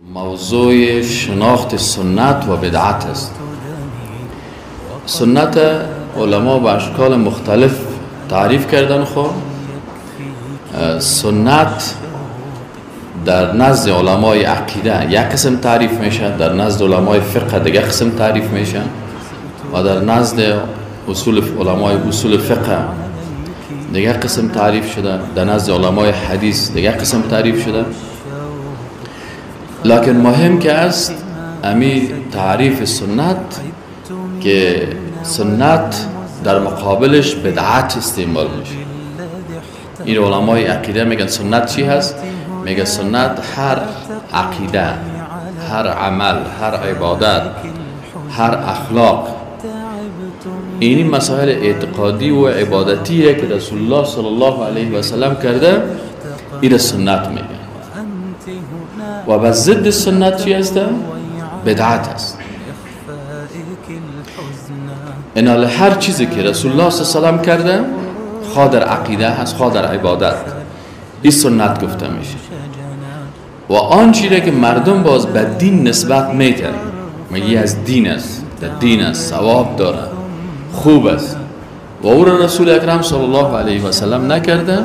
موضوع شناخت سنت و بدعت است. سنت علما به اشکال مختلف تعریف کردن. خب سنت در نزد علمای عقیده یک قسم تعریف میشه، در نزد علمای فقه دیگه قسم تعریف میشه و در نزد علمای اصول فقه دیگه قسم تعریف شده، در نزد علمای حدیث دیگه قسم تعریف شده. لکن مهم که است امی تعریف سنت که سنت در مقابلش بدعت استعمال میشه. این علمای عقیده میگن سنت چی هست؟ میگه سنت هر عقیده، هر عمل، هر عبادت، هر اخلاق، این مسائل اعتقادی و عبادتیه که رسول الله صلی الله علیه و سلم کرده، این سنت میگن. و به ضد سنت چی هست؟ بدعت است. اینال هر چیزی که رسول الله صلی الله علیه و سلم کرده، خواه در عقیده هست، خواه در عبادت، این سنت گفته میشه. و آن چیزی که مردم باز به دین نسبت میتن، میگی از دین است، در دین است، ثواب داره، خوب است، و او را رسول اکرم صلی الله علیه و سلم نکرده،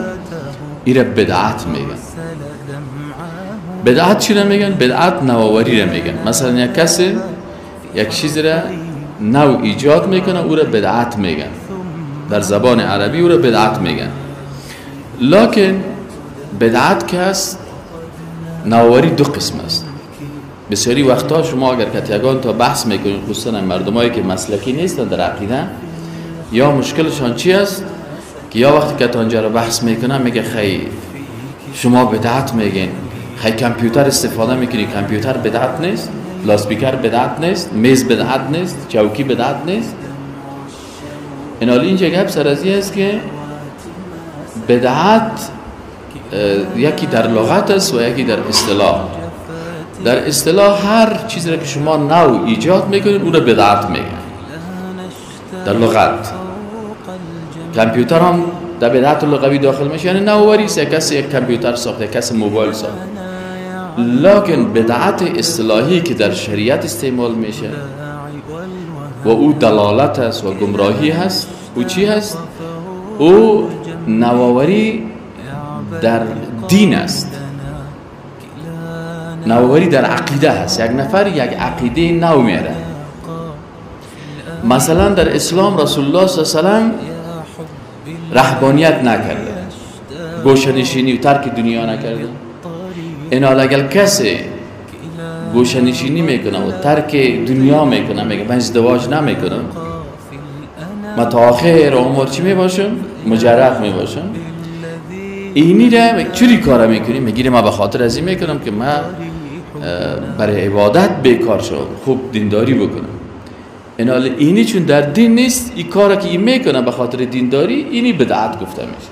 این را بدعت میگن. بدعت چی را میگن؟ بدعت نوآوری را میگن. مثلا یک کسی یک چیز را نو ایجاد میکنه، او را بدعت میگن. در زبان عربی او را بدعت میگن. لکن بدعت که است، نوآوری دو قسم است. بسیاری وقتا شما اگر کتیگان تا بحث میکنید، خصوصا مردمایی که مسلکی نیستن در عقیده، یا مشکلشان چی است که یا وقتی که تانجا رو بحث میکنن میگه خیلی شما بدعت میگین، خیلی کامپیوتر استفاده میکنی، کامپیوتر بدعت نیست، لاسپیکر بدعت نیست، میز بدعت نیست، چوکی بدعت نیست. اینجا گپ سر از این است که بدعت یکی در لغت است و یکی در اصطلاح. در اصطلاح هر چیزی را که شما نو ایجاد میکنید او را بدعت میگن در لغت. کامپیوتر هم در بدعت لغوی داخل میشه، یعنی نوآوری است. کسی یک کامپیوتر ساخته، کسی موبایل ساخته. لکن بدعت اصطلاحی که در شریعت استعمال میشه و او دلالت است و گمراهی هست، او چی هست؟ او نوآوری در دین است، نوآوری در عقیده هست. یک نفر یک عقیده نو میاره. مثلا در اسلام رسول الله صلی الله علیه و سلم رهبانیت نکرده، گوشه‌نشینی و ترک دنیا نکرده. اینال اگر کسی گوشه‌نشینی میکنه و ترک دنیا میکنه، میگه من ازدواج نمیکنم، من تا آخر عمر چی میباشم؟ مجرد میباشم. اینی را چوری کار میکنی؟ میگیره من به خاطر از این میکنم که من برای عبادت بیکار شدم، خوب دینداری بکنم. اینال اینی چون در دین نیست، این کار که این میکنه به خاطر دینداری، اینی بدعت گفته میشه.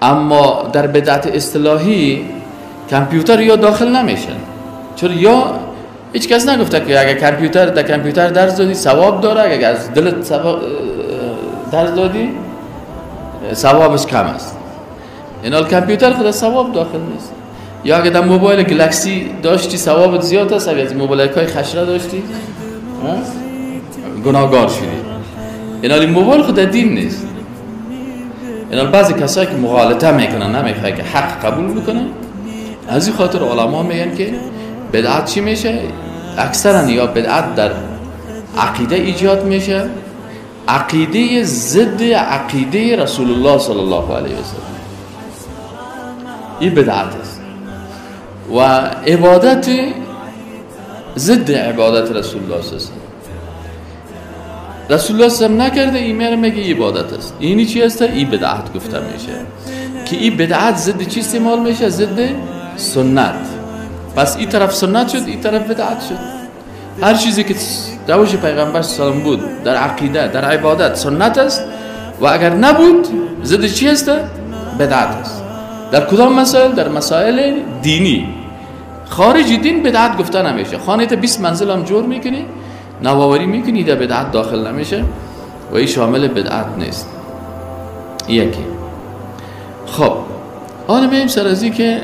اما در بدعت اصطلاحی کامپیوتر یا داخل نمیشه. چرا؟ یا هیچ کس نگفته که اگر کامپیوتر در کامپیوتر درس دادی ثواب داره، اگر از دلت درس دادی ثوابش کم است. اینال کامپیوتر خود ثواب داخل نیست. یا اگر در موبایل گلکسی داشتی ثوابت زیاد است، اگر از موبایل های خشره داشتی گناهگار شدی. اینال این موبایل خود دین نیست. اینال بعضی کسایی که مغالطه میکنن، نمیخوای که حق قبول بکنن، از این خاطر علما میگن که بدعت چی میشه؟ اکثرا یا بدعت در عقیده ایجاد میشه، عقیده ضد عقیده رسول الله صلی الله علیه و سلم، این بدعت است. و عبادت ضد عبادت رسول الله صلی الله علیه و سلم، رسول الله صلی الله علیه و سلم نکرده، این میره میگه عبادت است. اینی چی است؟ این بدعت گفته میشه. که این بدعت ضد چی استعمال میشه؟ ضد سنت. پس این طرف سنت شد، این طرف بدعت شد. هر چیزی که روش پیغمبر صلی الله علیه و سلم بود در عقیده، در عبادت سنت است، و اگر نبود ضد چی است؟ بدعت است. در کدام مسائل؟ در مسائل دینی. خارج دین بدعت گفته نمیشه. خانه تا 20 منزل هم جور میکنی، نوآوری میکنی، در بدعت داخل نمیشه و این شامل بدعت نیست. یکی. خب حالا میایم سر از این که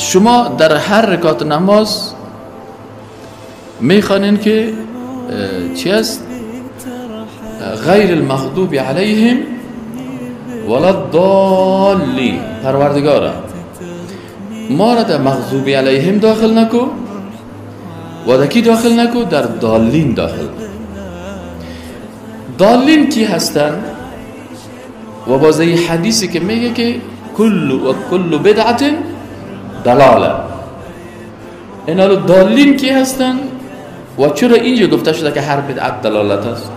شما در هر رکعت نماز میخوانین که چی است؟ غیر المغضوب علیهم ولا الضالین. پروردگارا ما را در مغضوب علیهم داخل نکو و در کی داخل نکو؟ در ضالین داخل. ضالین کی هستن؟ و بازه حدیثی که میگه که کل بدعت دلاله. اینا ضالین کی هستن؟ و چرا اینجا گفته شده که هر بدعت دلالت است؟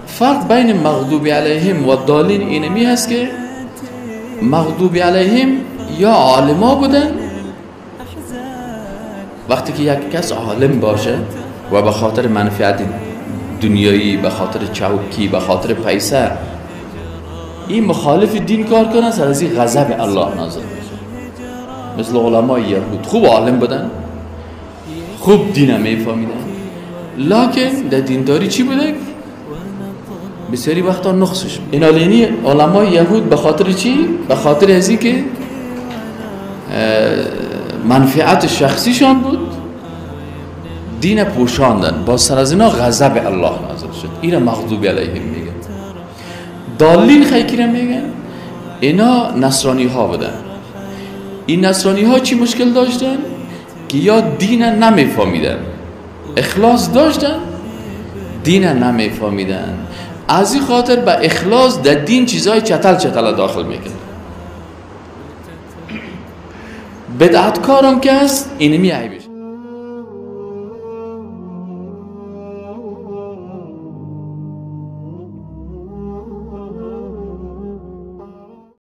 فرق بین مغضوب علیهم و ضالین اینمی هست که مغضوب علیهم یا عالما بودن، وقتی که یک کس عالم باشه و به خاطر منفعت دنیایی، به خاطر چوکی، به خاطر پیسه این مخالف دین کار کنه، سر از این غضب الله نازل میشه. مثل علمای یهود خوب عالم بودن، خوب دین میفهمیدن، لکن در دینداری چی بوده؟ بسیاری وقتا نقصش. این علینی علمای یهود به خاطر چی؟ به خاطر ازی که منفعت شخصیشان بود دین پوشاندن، با سر از اینا غضب الله نازل شد. اینا مغضوب علیهم میگن. ضالین خیلی را میگن اینا نصرانی ها بودن. این نصرانی ها چی مشکل داشتن؟ که یا دین نمیفهمیدن، اخلاص داشتن دین نمیفهمیدن، از این خاطر به اخلاص در دین چیزای چتل داخل میکن. بدعتکارم که هست اینمی عیبش.